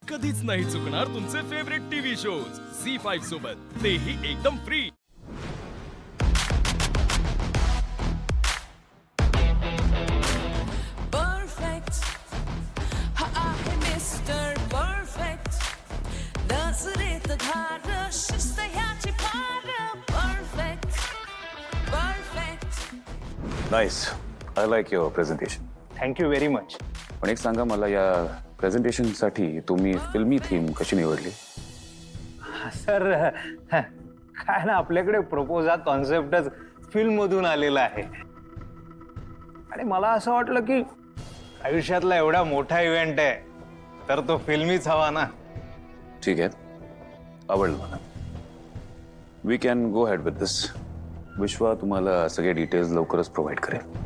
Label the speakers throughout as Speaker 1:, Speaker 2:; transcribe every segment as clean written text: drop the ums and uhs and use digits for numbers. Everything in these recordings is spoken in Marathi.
Speaker 1: कधीच नाही चुकणार तुमचे फेवरेट टीव्ही शोज झी5 सोबत, तेही एकदम फ्री।
Speaker 2: Perfect, ha आहे मिस्टर परफेक्ट, नजरेत धार शिस्त ह्याची फार perfect perfect.
Speaker 3: Nice, I like your presentation.
Speaker 4: Thank you very much.
Speaker 3: पण एक सांगा मला, या प्रेझेंटेशनसाठी तुम्ही फिल्मी थीम कशी निवडली?
Speaker 4: सर काय ना, आपल्याकडे प्रपोज हा कॉन्सेप्टच फिल्म मधून आलेला आहे आणि मला असं वाटलं की आयुष्यातला एवढा मोठा इव्हेंट आहे तर तो फिल्मीच हवा ना.
Speaker 3: ठीक आहे, आवडलं मला. We can go ahead with this. Vishwa तुम्हाला सगळे डिटेल्स लवकरच प्रोव्हाइड करेल.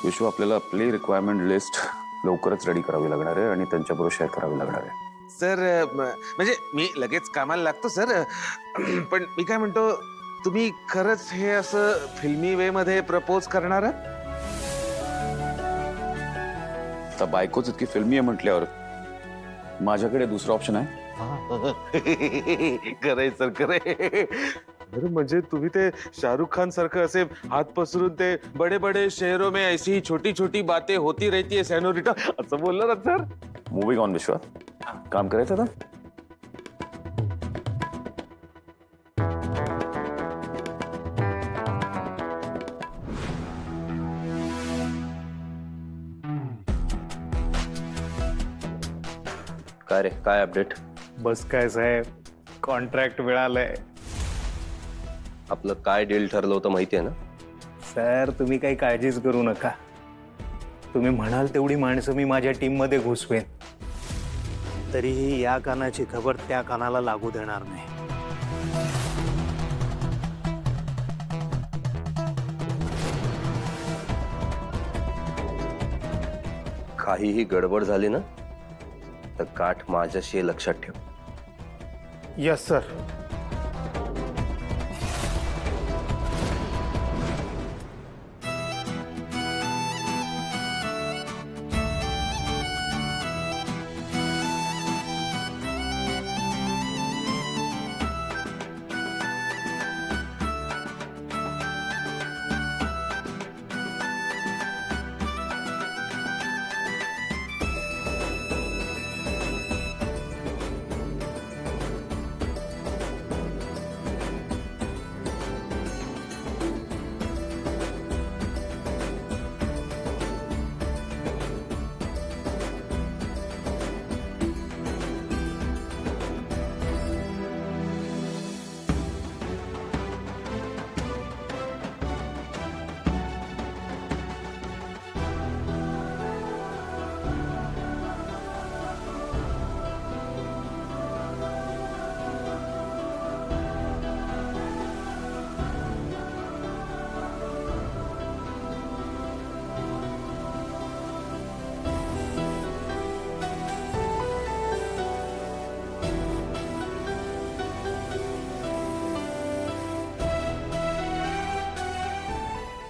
Speaker 3: विश्व, आपल्याला आपली रिक्वायरमेंट लिस्ट लवकरच रेडी करावी लागणार आहे आणि त्यांच्याबरोबर शेअर करावी लागणार आहे.
Speaker 5: सर म्हणजे मी लगेच कामाला लागतो सर. पण मी काय म्हणतो, तुम्ही खरंच हे असं फिल्मी वे मध्ये प्रपोज करणार आहात?
Speaker 3: आता बायकोच इतकी फिल्मी आहे म्हटल्यावर माझ्याकडे दुसरा ऑप्शन आहे?
Speaker 5: खरंय सर, खरंय. अरे म्हणजे तुम्ही ते शाहरुख खान सारखं असे हात पसरून ते बडे बडे शहरों में ऐसी छोटी छोटी बातें होती रहती है सेनोरिटा असं बोलला ना सर.
Speaker 3: मूविंग ऑन विश्वा, काम करायचं आता.
Speaker 6: काय रे, काय अपडेट?
Speaker 4: बस काय साहेब, कॉन्ट्रॅक्ट मिळालंय.
Speaker 6: आपलं काय डील ठरलं होतं माहिती आहे ना?
Speaker 4: सर तुम्ही काही काळजीच करू नका. तुम्ही म्हणाल तेवढी माणसं मी माझ्या टीम मध्ये घुसवेन, तरीही या कानाची खबर त्या कानाला लागू देणार नाही.
Speaker 6: काहीही गडबड झाली ना तर काठ माझ्याशी लक्षात ठेव.
Speaker 4: Yes sir.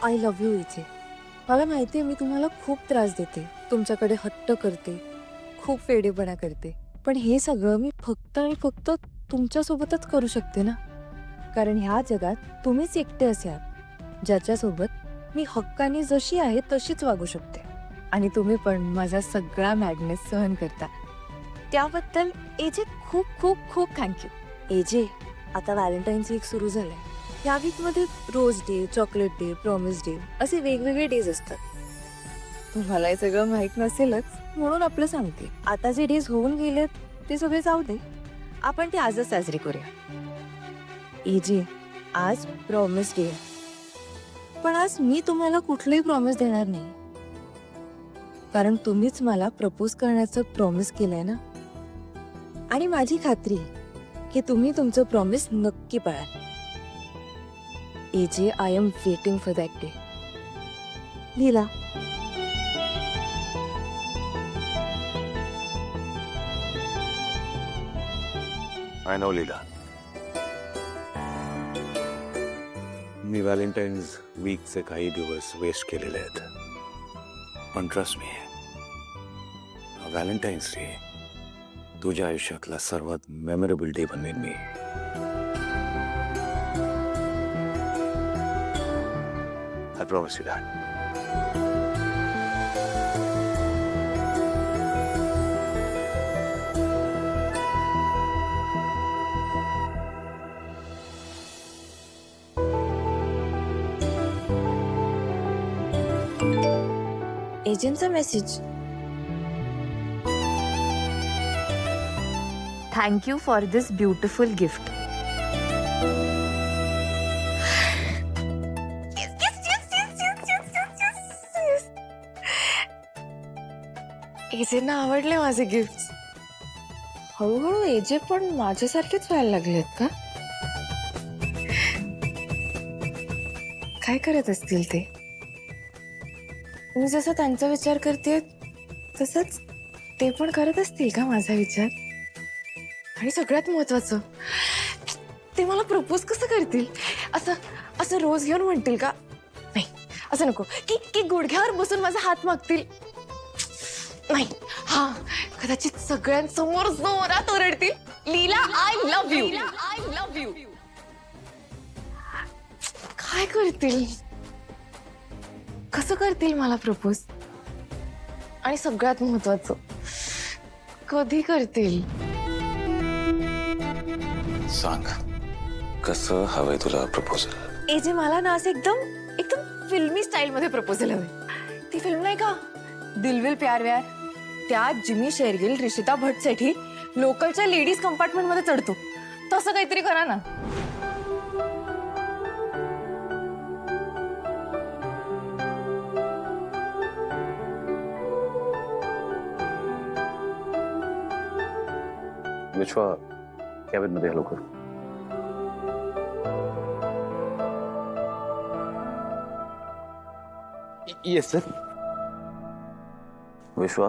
Speaker 7: I love you इचे. मला माहिती आहे मी तुम्हाला खूप त्रास देते, तुमच्याकडे हट्ट करते, खूप वेडेपणा करते, पण हे सगळं मी फक्त आणि फक्त तुमच्यासोबतच करू शकते ना. कारण ह्या जगात तुम्हीच एकटे असे आहात ज्याच्यासोबत मी हक्काने जशी आहे तशीच वागू शकते. आणि तुम्ही पण माझा सगळा मॅडनेस सहन करता, त्याबद्दल एजे खूप खूप खूप थँक्यू. एजे, आता व्हॅलेंटाईन्स वीक सुरू झालंय. या वीकमध्ये rose day, chocolate day, promise day असे वेगवेगळे डेज असतात. तुम्हाला हे सगळं माहीत नसेलच म्हणून आपलं सांगते. आता जे डेज होऊन गेलेत ते सगळे जाऊ दे, आपण ते आजच साजरी करूया. एजे, आज प्रॉमिस डे आहे, पण आज मी तुम्हाला कुठलंही प्रॉमिस देणार नाही, कारण तुम्हीच मला प्रपोज करण्याचं प्रॉमिस केलंय ना. आणि माझी खात्री आहे की तुम्ही तुमचं प्रॉमिस नक्की पाळाल. AJ, I am waiting for that day. Leela.
Speaker 3: I know, Leela. मी व्हॅलेंटाईन्स वीकचे काही दिवस वेस्ट केलेले आहेत पण ट्रस्ट मी व्हॅलेंटाईन्स डे तुझ्या आयुष्यातला सर्वात मेमोरेबल डे बनवेन मी I promise you that.
Speaker 7: एजंटचा message. Thank you for this beautiful gift. एजेंना आवडले माझे गिफ्ट. हळूहळू एजे पण माझ्यासारखेच व्हायला लागलेत का? काय करत असतील ते? मी जसा त्यांचा विचार करते तसंच ते पण करत असतील का माझा विचार? आणि सगळ्यात महत्वाचं, ते मला प्रपोज कसं करतील? असं असं रोज घेऊन म्हणतील का? नाही, असं नको की गुडघ्यावर बसून माझा हात मागतील. नाही, हा कदाचित सगळ्यांसमोर जोरात ओरडतील, Leela I love you. I love you. काय करतील? कसं करतील मला प्रपोज? आणि सगळ्यात महत्वाचं, कधी करतील?
Speaker 3: सांग कसं हवंय तुला प्रपोजल?
Speaker 7: एजे मला ना असं एकदम एकदम फिल्मी स्टाईल मध्ये प्रपोजल हवे. ती फिल्म नाही का दिल विल प्यार व्यार, त्यात जिमी शेरगिल रिषिता भट साठी लोकलच्या लेडीज कंपार्टमेंट मध्ये चढतो, तसं काहीतरी करा ना.
Speaker 3: विश्वा कॅबिन मध्ये हॅलो कर.
Speaker 5: Yes sir.
Speaker 3: विश्वा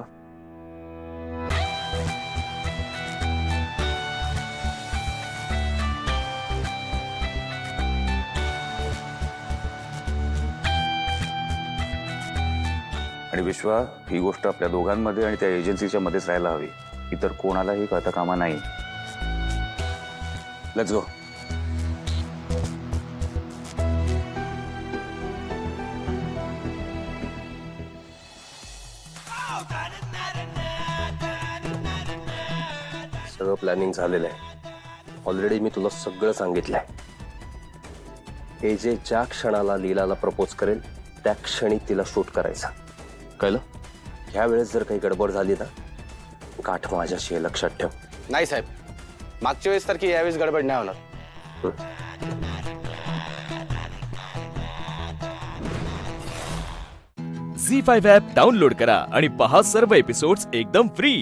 Speaker 3: आणि विश्वा ही गोष्ट आपल्या दोघांमध्ये आणि त्या एजन्सीच्या मध्येच राहायला हवी. इतर कोणालाही कळता कामा नाही. Let's go.
Speaker 6: सगळं प्लॅनिंग झालेलं आहे. ऑलरेडी मी तुला सगळं सांगितलंय. एजे ज्या क्षणाला लीलाला प्रपोज करेल त्या क्षणी तिला शूट करायचा. कळलं? ह्या वेळेस जर काही गडबड झाली ना, गाठ माझ्याशी आहे, लक्षात ठेव.
Speaker 8: नाही साहेब, मागच्या वेळेस सारखी यावेळेस गडबड नाही होणार.
Speaker 1: झी5 ॲप डाउनलोड करा आणि पहा सर्व एपिसोड्स एकदम फ्री.